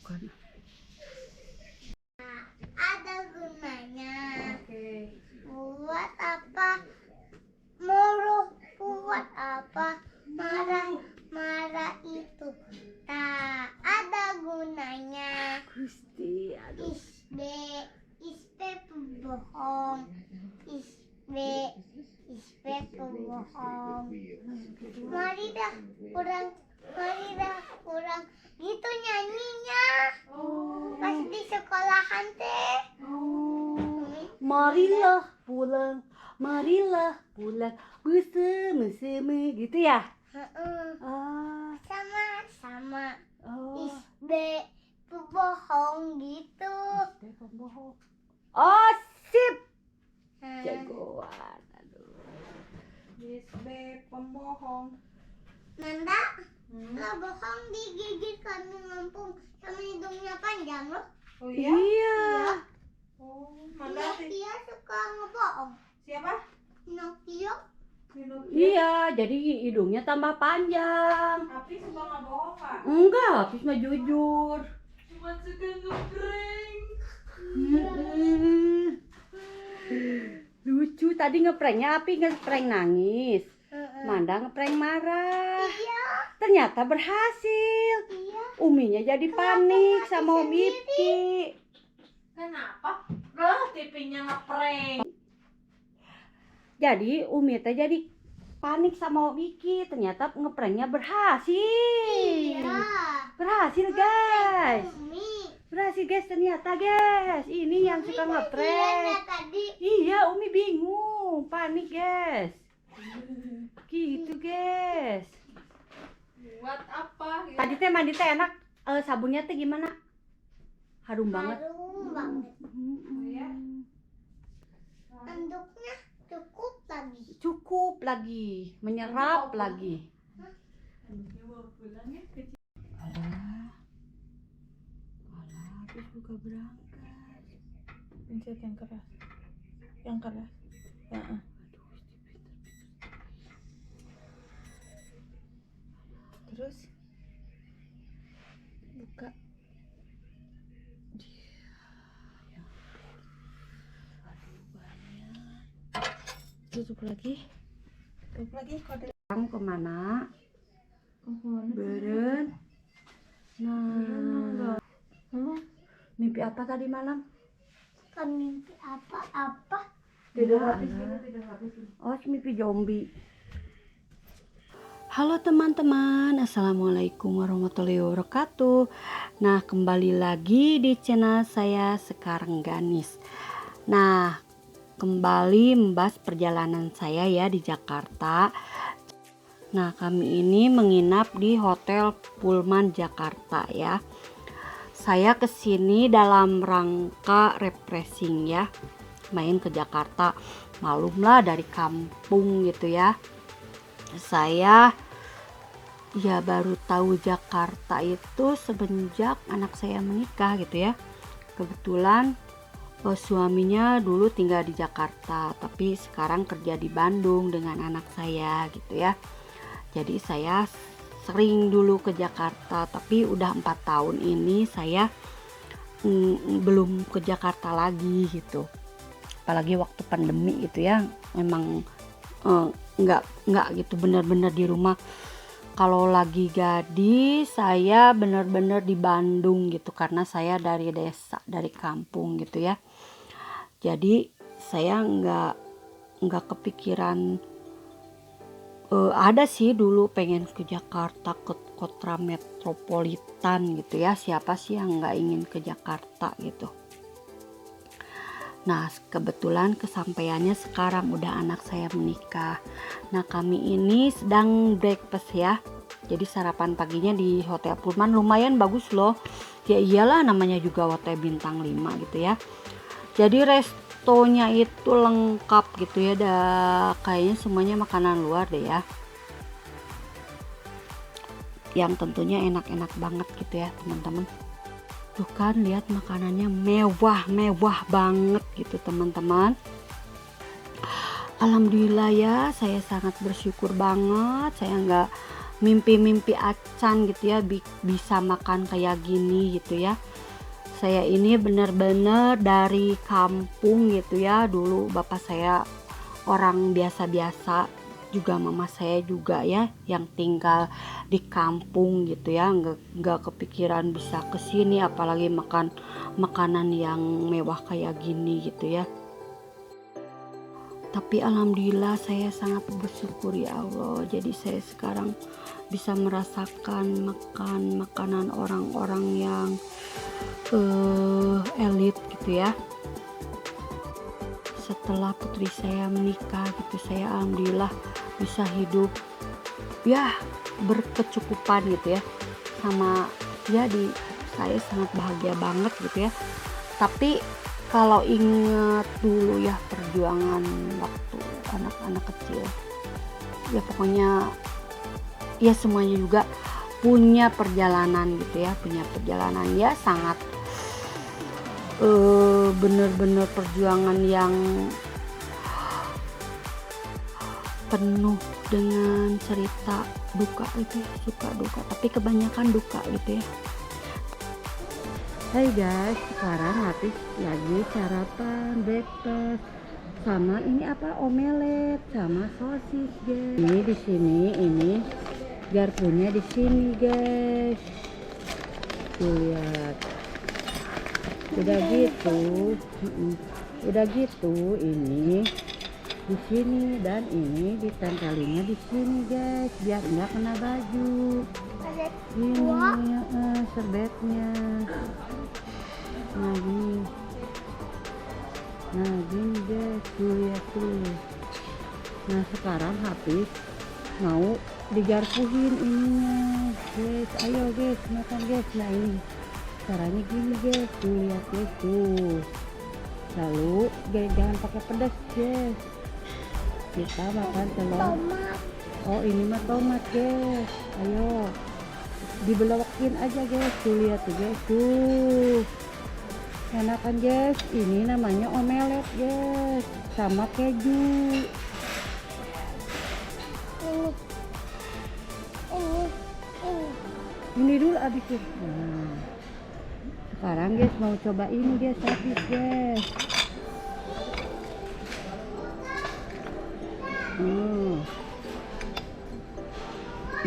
bukan. Ada gunanya. Oke. Buat apa? Murah. Buat apa? Marah itu. Tak ada gunanya. Gusti, aduh. Ispe pembohong. Ispe pembohong. Mari dah kurang gitu nyanyinya. Pas di sekolahan teh. Marilah pulang bersama-sama gitu ya. Sama Oh, isbe pembohong gitu. pembohong. Oh, sip. Jagoan, aduh. Isbe pembohong. Nanda, lo bohong digigit kami ngampung sama hidungnya panjang loh. Oh iya? Iya. Oh, Nokia suka ngebohong. Siapa? Nokia. Iya, jadi hidungnya tambah panjang. Tapi suka nggak bohong Kak? Enggak, habis mah jujur. Cuma suka ngeprank. Lucu, tadi ngepranknya Api ngeprank nangis. Manda ngeprank marah. Iya. Ternyata berhasil. Iya. Uminya jadi panik sama Om Ipki. Kenapa? Lah, TV-nya ngeprank. Jadi Umi teh jadi panik sama Om Ipki. Ternyata ngepranknya berhasil. Iya. Berhasil guys. Umi. Berhasil guys, ternyata guys. Ini yang suka ngeprank. Tadi. Iya, Umi bingung, panik guys. Gitu guys. Buat apa? Tadi teh mandi teh enak, sabunnya teh gimana? Harum banget. Harum banget. Ya. Tanduknya cukup lagi. Cukup lagi, menyerap lagi. Anaknya bawa pulang ya ke Alah, habis buka berangkat. pencet yang keras. Yang keras. Heeh. Terus buka. Tutup lagi. Tutup lagi kode. Kamu kemana? Kemana? Beren. Nah, mimpi apa tadi malam? Bukan mimpi apa-apa. Tidak Ya, habis Allah. gitu, tidak habis. Oh, mimpi zombie. Halo teman-teman, assalamualaikum warahmatullahi wabarakatuh. Nah, kembali lagi di channel saya Sekarang Ganis. Nah, kembali membahas perjalanan saya ya di Jakarta. Nah, kami ini menginap di Hotel Pullman Jakarta ya. Saya kesini dalam rangka refreshing ya, main ke Jakarta. Malumlah dari kampung gitu ya. Saya ya baru tahu Jakarta itu semenjak anak saya menikah gitu ya. Kebetulan suaminya dulu tinggal di Jakarta, tapi sekarang kerja di Bandung dengan anak saya gitu ya. Jadi saya sering dulu ke Jakarta, tapi udah 4 tahun ini saya belum ke Jakarta lagi gitu. Apalagi waktu pandemi gitu ya, memang nggak gitu benar-benar di rumah. Kalau lagi gadis saya benar-benar di Bandung gitu, karena saya dari desa, dari kampung gitu ya. Jadi saya nggak kepikiran. Ada sih dulu pengen ke Jakarta, ke kota metropolitan gitu ya. Siapa sih yang nggak ingin ke Jakarta gitu. Nah, kebetulan kesampaiannya sekarang udah anak saya menikah. Nah, kami ini sedang breakfast ya. Jadi sarapan paginya di Hotel Pullman lumayan bagus loh. Ya iyalah, namanya juga hotel bintang 5 gitu ya. Jadi restonya itu lengkap gitu ya. Kayaknya semuanya makanan luar deh ya. Yang tentunya enak-enak banget gitu ya teman-teman. Tuh kan, lihat makanannya mewah banget gitu teman-teman. Alhamdulillah ya, saya sangat bersyukur banget. Saya mimpi-mimpi acan gitu ya, bisa makan kayak gini gitu ya. Saya ini benar-benar dari kampung gitu ya. Dulu bapak saya orang biasa-biasa, juga mama saya juga ya yang tinggal di kampung gitu ya, nggak kepikiran bisa kesini apalagi makan makanan yang mewah kayak gini gitu ya. Tapi alhamdulillah saya sangat bersyukur ya Allah, jadi saya sekarang bisa merasakan makan makanan orang-orang yang elit gitu ya. Setelah putri saya menikah gitu, saya alhamdulillah bisa hidup ya berkecukupan gitu ya, sama ya saya sangat bahagia banget gitu ya. Tapi kalau ingat dulu ya perjuangan waktu anak-anak kecil, ya pokoknya ya semuanya juga punya perjalanan gitu ya, punya perjalanan ya sangat bener-bener perjuangan yang penuh dengan cerita duka gitu ya, suka duka, tapi kebanyakan duka gitu ya. Hai guys, sekarang habis lagi sarapan breakfast sama ini apa, omelet sama sosis guys. Ini di sini, ini garpunya di sini guys. Tuh lihat. Udah gitu ini di sini, dan ini ditempelinnya di sini guys biar nggak kena baju. Ini serbetnya. Nah gini guys, tuh lihat tuh. Nah sekarang habis mau digarpuhin ininya guys. Ayo guys makan guys. Nah ini caranya gini guys, tuh lihat guys tuh. Lalu jangan pakai pedas guys, kita makan telur. Oh ini mah tomat guys. Ayo dibelokin aja guys, tuh lihat tuh guys tuh, enak kan guys. Ini namanya omelet guys sama keju. Ini dulu abisin. Nah sekarang guys mau coba ini guys, habis guys.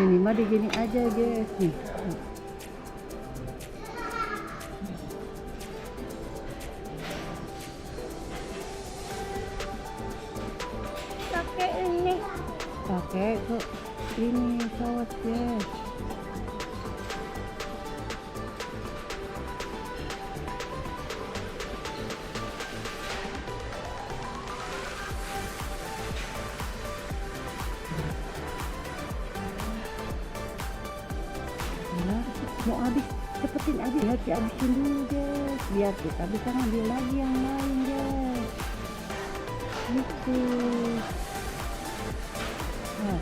Ini mah digini aja guys nih. Pakai kok ini saus guys. Mau habis, cepetin aja ya, habisin dulu guys biar kita bisa ngambil lagi yang lain guys gitu. Nah.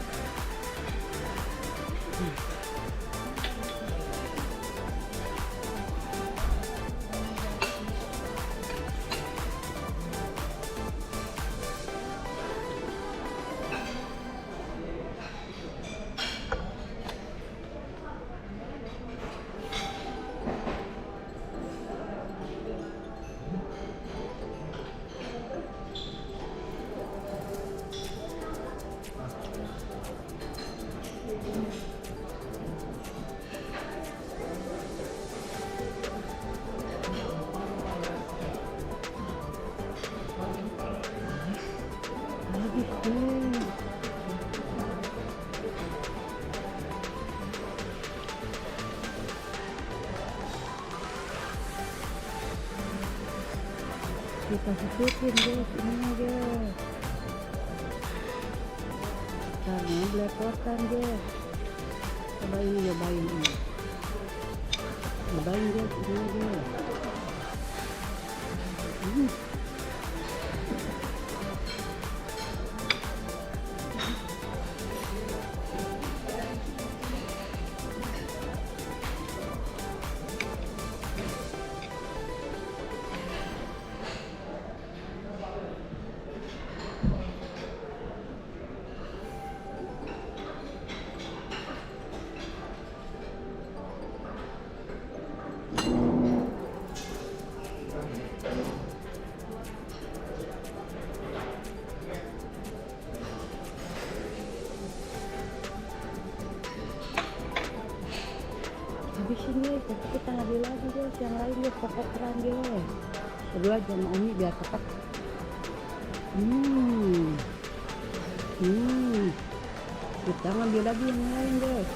Kita susukin guys ini guys, karena belepotan guys. Cobain guys ini guys. habisin guys, tapi kita ngambil lagi guys yang lain guys, pokok keran guys. Kedua sama Umi biar cepet. Kita ngambil lagi yang lain guys.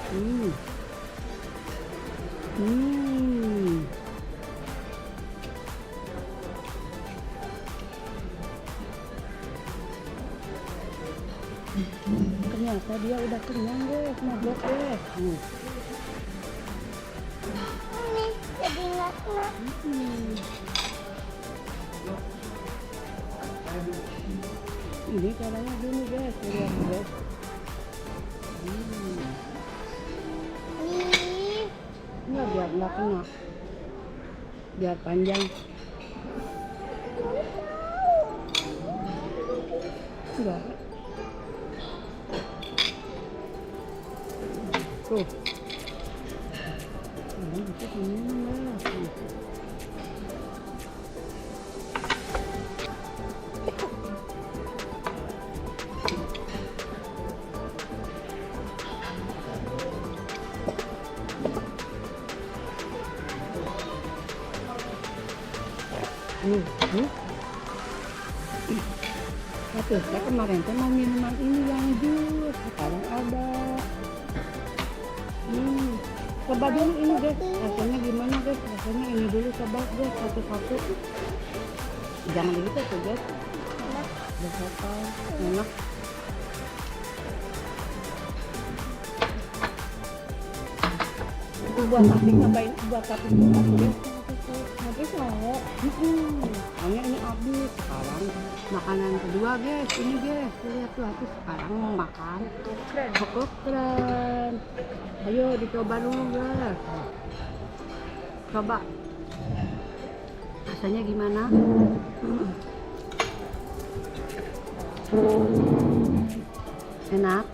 Ternyata dia udah kenyang guys, mabok guys. Ini jadi nggak kena. Ini caranya gini guys, lihat guys. Nih, Enggak, biar nggak kena, biar panjang. Enggak. Tuh. Ini bisa kenyang guys. Tapi saya kemarin tuh mau minuman ini yang jus, sekarang ada. Coba dulu ini guys, rasanya gimana guys? Rasanya ini dulu coba guys, satu-satu. Jangan begitu tuh guys. Bersokal, enak. Itu buat tapi nyobain, buat tapi guys. Habis mau. Hanya ini habis. Sekarang makanan kedua guys, ini guys. Lihat tuh habis. Sekarang mau makan pokok keren. Ayo dicoba dulu guys. Coba. Rasanya gimana? Enak.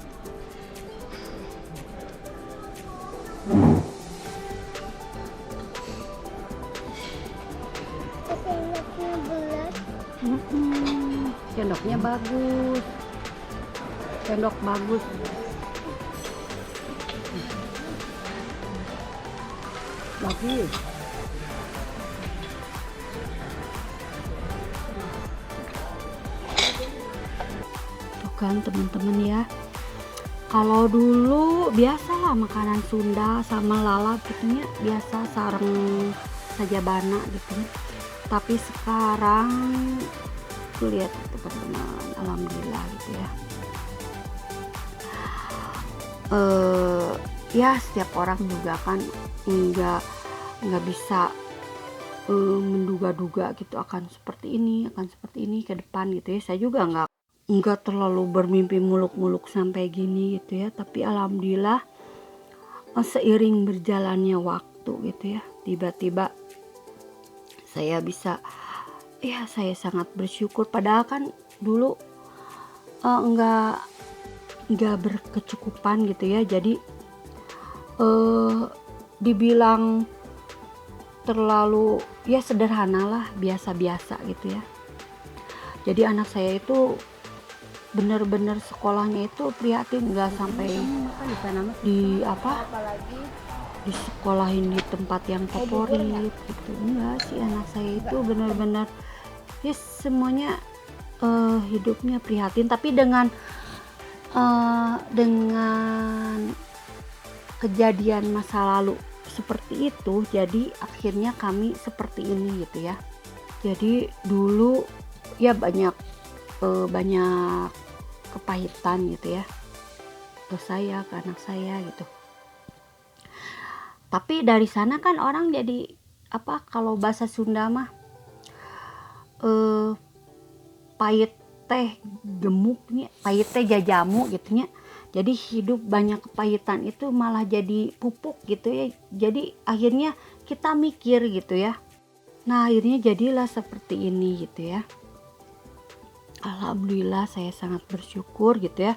sendoknya berat. Sendoknya bagus. Sendok bagus. Bagus. Tuh kan teman-teman ya. Kalau dulu biasalah makanan Sunda sama lalap gitunya, biasa sareng sajabana gitu ya. Tapi sekarang tuh lihat teman-teman, alhamdulillah gitu ya. Ya setiap orang juga kan nggak bisa menduga-duga gitu akan seperti ini ke depan gitu ya. Saya juga nggak terlalu bermimpi muluk-muluk sampai gini gitu ya, tapi alhamdulillah seiring berjalannya waktu gitu ya, tiba-tiba saya bisa, ya saya sangat bersyukur. Padahal kan dulu nggak berkecukupan gitu ya, jadi dibilang terlalu ya sederhana lah, biasa-biasa gitu ya. Jadi anak saya itu bener-bener sekolahnya itu prihatin, nggak sampai di disekolahin di tempat yang favorit gitu, enggak sih. Anak saya itu bener-bener ya semuanya hidupnya prihatin, tapi dengan kejadian masa lalu seperti itu, jadi akhirnya kami seperti ini gitu ya. Jadi dulu ya banyak kepahitan gitu ya ke saya, ke anak saya gitu. Tapi dari sana kan orang jadi kalau bahasa Sunda mah pahit teh gemuknya, pahit teh jajamu gitu nya. Jadi hidup banyak kepahitan itu malah jadi pupuk gitu ya. Jadi akhirnya kita mikir gitu ya. Nah akhirnya jadilah seperti ini gitu ya. Alhamdulillah saya sangat bersyukur gitu ya.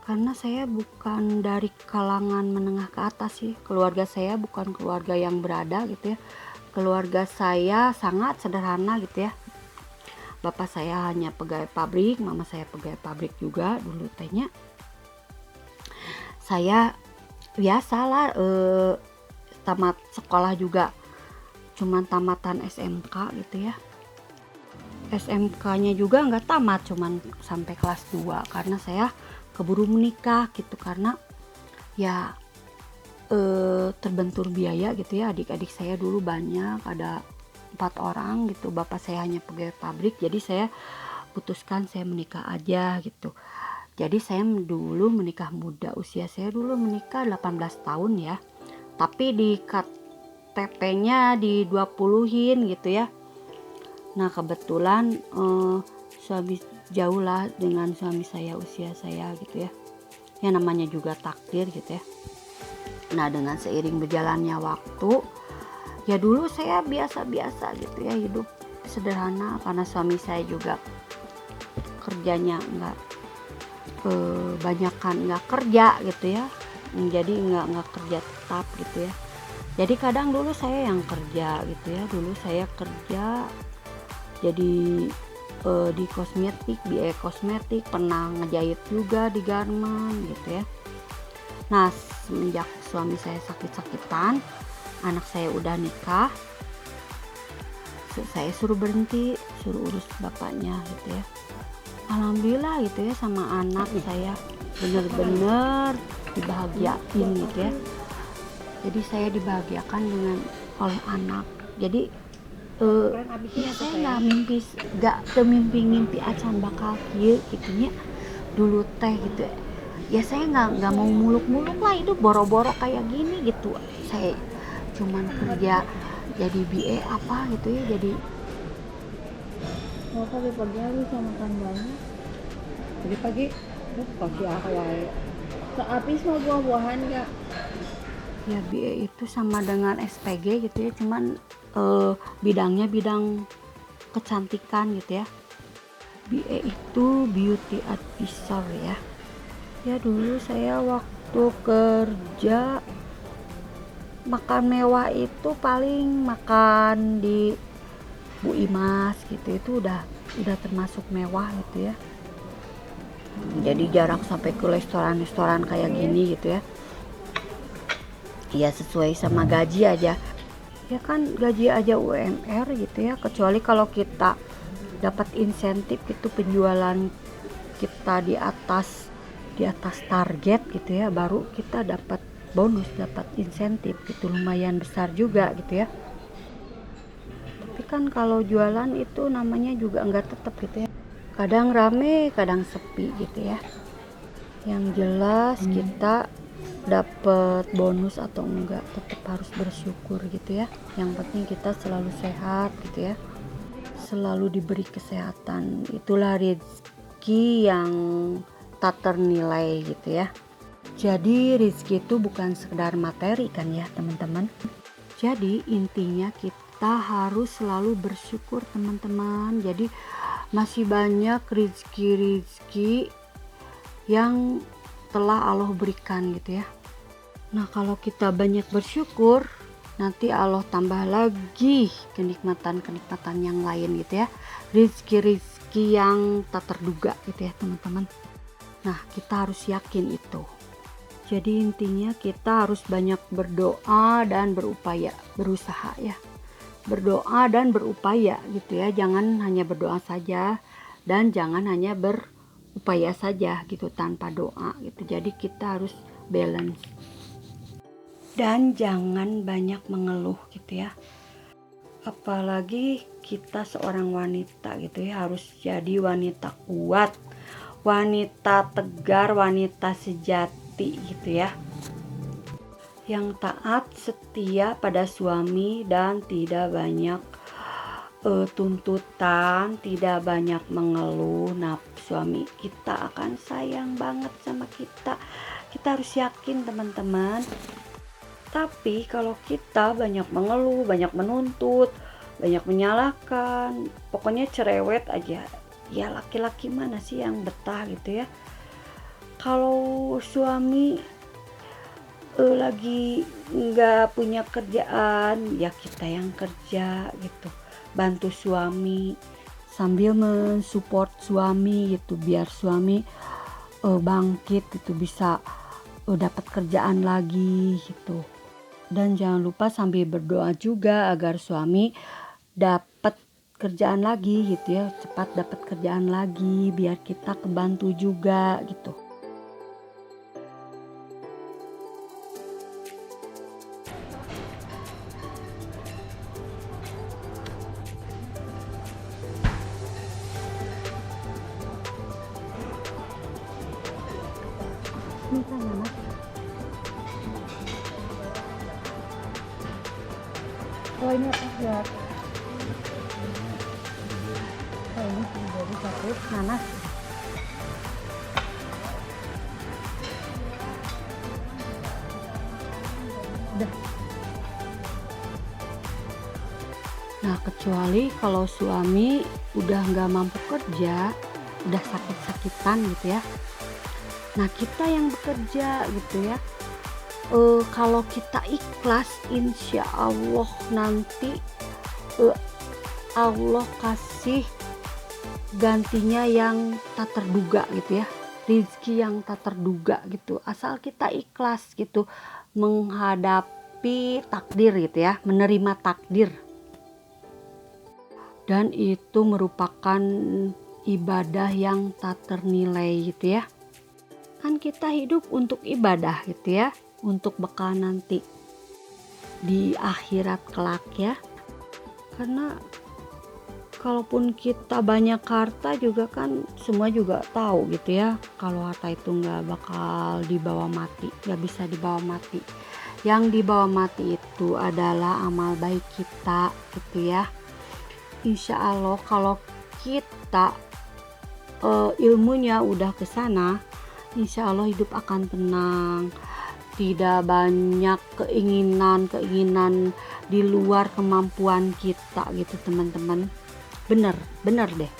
Karena saya bukan dari kalangan menengah ke atas sih. Keluarga saya bukan keluarga yang berada gitu ya. Keluarga saya sangat sederhana gitu ya. Bapak saya hanya pegawai pabrik, mama saya pegawai pabrik juga dulu tehnya. Saya biasalah tamat sekolah juga cuman tamatan SMK gitu ya. SMK-nya juga nggak tamat, cuman sampai kelas 2 karena saya keburu menikah gitu, karena ya terbentur biaya gitu ya. Adik-adik saya dulu banyak, ada 4 orang gitu, bapak saya hanya pegawai pabrik, jadi saya putuskan saya menikah aja gitu. Jadi saya dulu menikah muda, usia saya dulu menikah 18 tahun ya, tapi di KTP-nya di 20-in gitu ya. Nah kebetulan suami jauh lah dengan suami saya usia saya gitu ya. Ya namanya juga takdir gitu ya. Nah dengan seiring berjalannya waktu, ya dulu saya biasa-biasa gitu ya, hidup sederhana karena suami saya juga kerjanya nggak kebanyakan nggak kerja gitu ya. Jadi nggak kerja tetap gitu ya. Jadi kadang dulu saya yang kerja gitu ya. Dulu saya kerja jadi di kosmetik, di kosmetik, pernah ngejahit juga di garment gitu ya. Nah semenjak suami saya sakit-sakitan, anak saya udah nikah, saya suruh berhenti, suruh urus bapaknya gitu ya. Alhamdulillah gitu ya, sama anak saya bener-bener dibahagiain gitu ya. Jadi saya dibahagiakan dengan oleh anak. Jadi ya saya nggak mimpi acan bakal kieu gitunya dulu teh gitu ya. Saya nggak mau muluk-muluk lah hidup boro-boro kayak gini gitu. Saya cuman kerja jadi BA apa gitu ya. Jadi pagi-pagi bisa makan banyak. Jadi pagi pagi apa wae. Sehabis mau buah-buahan nggak? ya BA itu sama dengan SPG gitu ya, cuman bidangnya bidang kecantikan gitu ya. BA itu beauty advisor ya. Ya dulu saya waktu kerja makan mewah itu paling makan di Bu Imas gitu, itu udah termasuk mewah gitu ya. Jadi jarang sampai ke restoran kayak gini gitu ya. Ya sesuai sama gaji aja. Ya kan gaji aja UMR gitu ya, kecuali kalau kita dapat insentif gitu, penjualan kita di atas target gitu ya, baru kita dapat bonus, dapat insentif gitu, lumayan besar juga gitu ya. Tapi kan kalau jualan itu namanya juga nggak tetap gitu ya, kadang rame kadang sepi gitu ya. Yang jelas kita dapat bonus atau enggak tetap harus bersyukur gitu ya. Yang penting kita selalu sehat gitu ya, selalu diberi kesehatan. Itulah rezeki yang tak ternilai gitu ya. Jadi rezeki itu bukan sekedar materi kan ya teman-teman. Jadi intinya kita harus selalu bersyukur teman-teman. Jadi masih banyak rezeki yang telah Allah berikan gitu ya. Nah kalau kita banyak bersyukur, nanti Allah tambah lagi kenikmatan-kenikmatan yang lain gitu ya, rezeki-rezeki yang tak terduga gitu ya teman-teman. Nah kita harus yakin itu. Jadi intinya kita harus banyak berdoa dan berupaya, berusaha ya. Berdoa dan berupaya gitu ya, jangan hanya berdoa saja dan jangan hanya berupaya saja gitu tanpa doa gitu. Jadi kita harus balance. Dan jangan banyak mengeluh gitu ya. Apalagi kita seorang wanita gitu ya, harus jadi wanita kuat, wanita tegar, wanita sejati gitu ya. Yang taat, setia pada suami dan tidak banyak tuntutan, tidak banyak mengeluh. Nah, suami kita akan sayang banget sama kita. Kita harus yakin teman-teman. Tapi kalau kita banyak mengeluh, banyak menuntut, banyak menyalahkan, pokoknya cerewet aja, ya laki-laki mana sih yang betah gitu ya. Kalau suami lagi nggak punya kerjaan, ya kita yang kerja gitu, bantu suami sambil mensupport suami gitu, biar suami bangkit gitu, bisa dapat kerjaan lagi gitu. Dan jangan lupa sambil berdoa juga agar suami dapat kerjaan lagi gitu ya, cepat dapat kerjaan lagi biar kita kebantu juga gitu. Ini kan Mas. Oh ini apa ya? Oh ini jadi satu. Nanas. Udah. Nah, kecuali kalau suami udah nggak mampu kerja, udah sakit-sakitan gitu ya. Nah, kita yang bekerja gitu ya. Kalau kita ikhlas, insya Allah nanti Allah kasih gantinya yang tak terduga gitu ya, rezeki yang tak terduga gitu, asal kita ikhlas gitu menghadapi takdir gitu ya, menerima takdir. Dan itu merupakan ibadah yang tak ternilai gitu ya. Kan kita hidup untuk ibadah gitu ya, untuk bekal nanti di akhirat kelak ya. Karena kalaupun kita banyak harta juga kan semua juga tahu gitu ya, kalau harta itu nggak bakal dibawa mati, nggak bisa dibawa mati. Yang dibawa mati itu adalah amal baik kita gitu ya. Insya Allah kalau kita ilmunya udah ke sana, insya Allah hidup akan tenang, tidak banyak keinginan di luar kemampuan kita gitu teman-teman. Bener deh,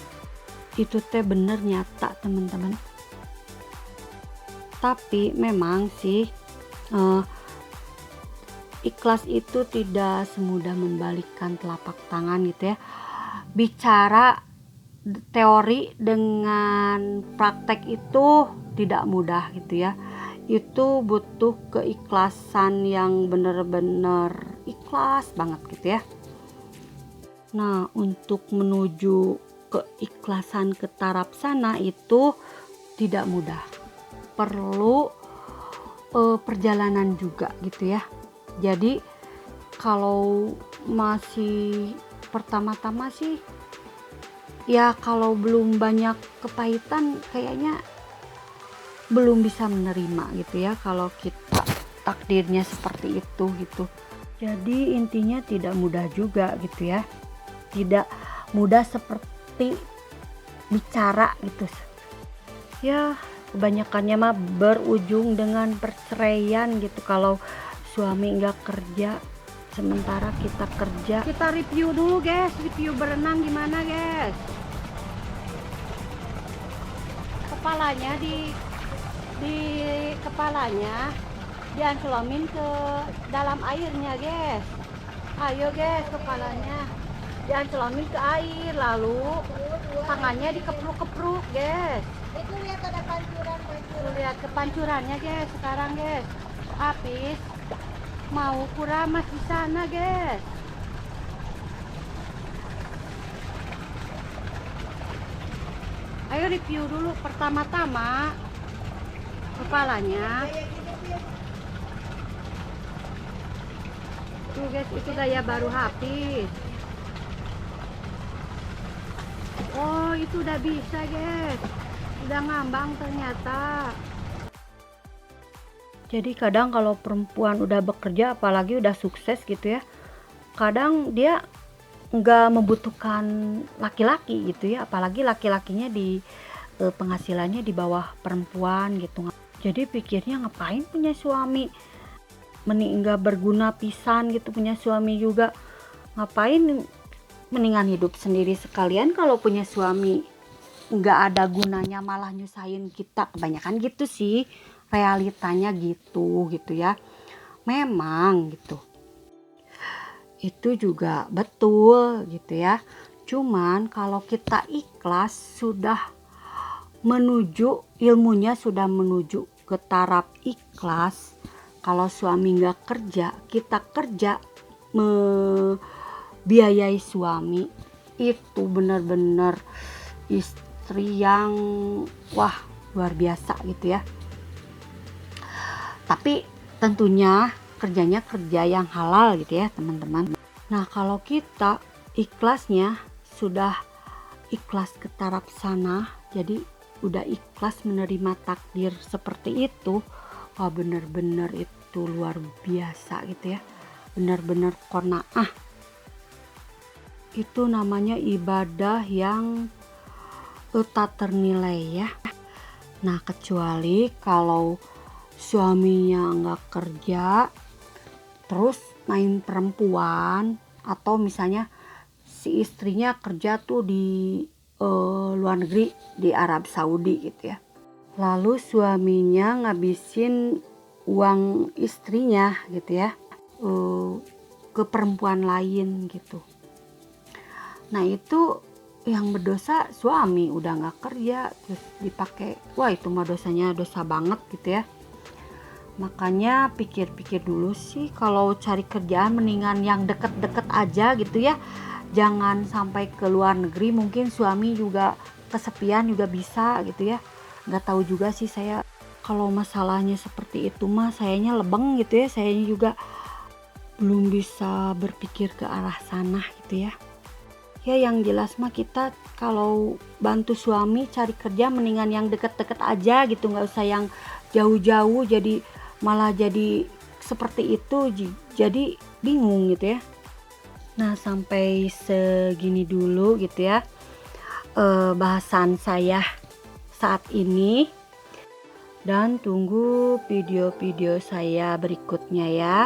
itu teh bener nyata teman-teman. Tapi memang sih ikhlas itu tidak semudah membalikkan telapak tangan gitu ya. Bicara teori dengan praktek itu tidak mudah gitu ya. Itu butuh keikhlasan yang benar-benar ikhlas banget gitu ya. Nah, untuk menuju keikhlasan ke taraf sana itu tidak mudah. Perlu perjalanan juga gitu ya. Jadi kalau masih pertama-tama sih ya, kalau belum banyak kepahitan kayaknya belum bisa menerima gitu ya, kalau kita takdirnya seperti itu gitu. Jadi intinya tidak mudah juga gitu ya, tidak mudah seperti bicara gitu ya. Kebanyakannya mah berujung dengan perceraian gitu kalau suami nggak kerja sementara kita kerja. Kita review dulu guys, review berenang gimana guys. Kepalanya di kepalanya dianclomin ke dalam airnya guys. Ayo guys, kepalanya dianclomin ke air, lalu tangannya dikepruk-kepruk guys. Itu lihat ada pancuran. Lihat kepancurannya guys sekarang guys. Habis mau kuramas di sana guys. Ayo review dulu pertama-tama kepalanya. Tuh guys, itu gaya baru habis. Oh, itu udah bisa guys, udah ngambang ternyata. Jadi kadang kalau perempuan udah bekerja, apalagi udah sukses gitu ya, kadang dia nggak membutuhkan laki-laki gitu ya, apalagi laki-lakinya di penghasilannya di bawah perempuan gitu. Jadi pikirnya ngapain punya suami, mending nggak berguna pisan gitu punya suami juga. Ngapain, mendingan hidup sendiri sekalian kalau punya suami nggak ada gunanya malah nyusahin kita. Kebanyakan gitu sih, realitanya gitu ya. Memang gitu, itu juga betul gitu ya. Cuman kalau kita ikhlas, sudah menuju ilmunya, sudah menuju ke taraf ikhlas, Kalau suami nggak kerja, kita kerja membiayai suami, itu benar-benar istri yang wah luar biasa gitu ya. Tapi tentunya kerjanya kerja yang halal gitu ya teman-teman. Nah kalau kita ikhlasnya sudah ikhlas ke taraf sana, jadi udah ikhlas menerima takdir seperti itu, wah bener-bener itu luar biasa gitu ya, bener-bener qanaah. Itu namanya ibadah yang tak ternilai ya. Nah kecuali kalau suaminya nggak kerja terus main perempuan, atau misalnya si istrinya kerja tuh di luar negeri, di Arab Saudi gitu ya, lalu suaminya ngabisin uang istrinya gitu ya ke perempuan lain gitu. Nah itu yang berdosa suami, udah nggak kerja terus dipakai, wah itu mah dosanya dosa banget gitu ya. Makanya pikir-pikir dulu sih, kalau cari kerjaan mendingan yang deket-deket aja gitu ya, jangan sampai ke luar negeri. Mungkin suami juga kesepian juga bisa gitu ya, nggak tahu juga sih saya. Kalau masalahnya seperti itu mah sayanya lebeng gitu ya, sayanya juga belum bisa berpikir ke arah sana gitu ya. Ya yang jelas mah kita kalau bantu suami cari kerja mendingan yang deket-deket aja gitu, nggak usah yang jauh-jauh, jadi malah jadi seperti itu, jadi bingung gitu ya. Nah sampai segini dulu gitu ya bahasan saya saat ini, dan tunggu video-video saya berikutnya ya.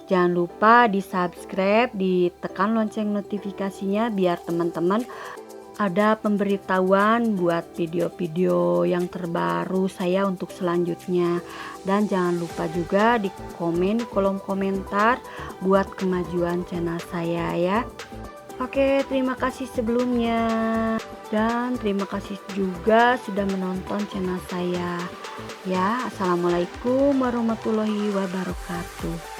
Jangan lupa di subscribe, ditekan lonceng notifikasinya biar teman-teman ada pemberitahuan buat video-video yang terbaru saya untuk selanjutnya. Dan jangan lupa juga di komen, di kolom komentar buat kemajuan channel saya ya. Oke, terima kasih sebelumnya, dan terima kasih juga sudah menonton channel saya ya. Assalamualaikum warahmatullahi wabarakatuh.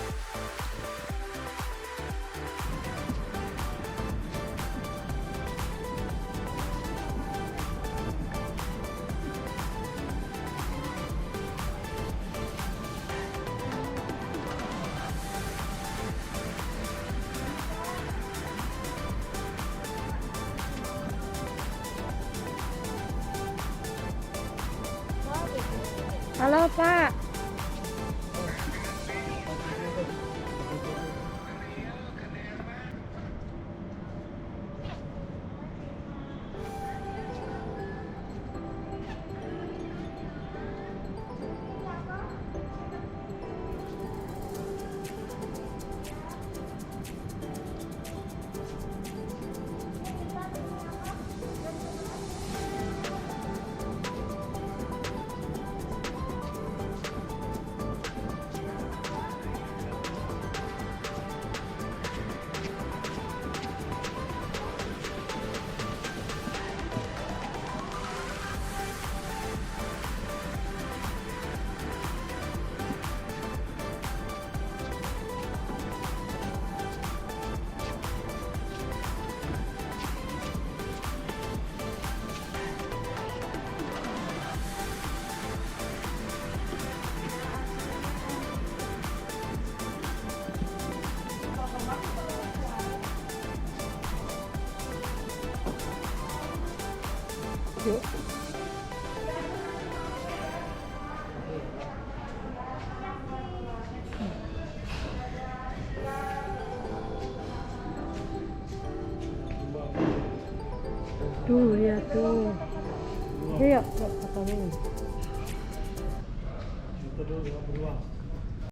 Halo Pak. Yuk. Tuh lihat tuh. Iya, kata dulu.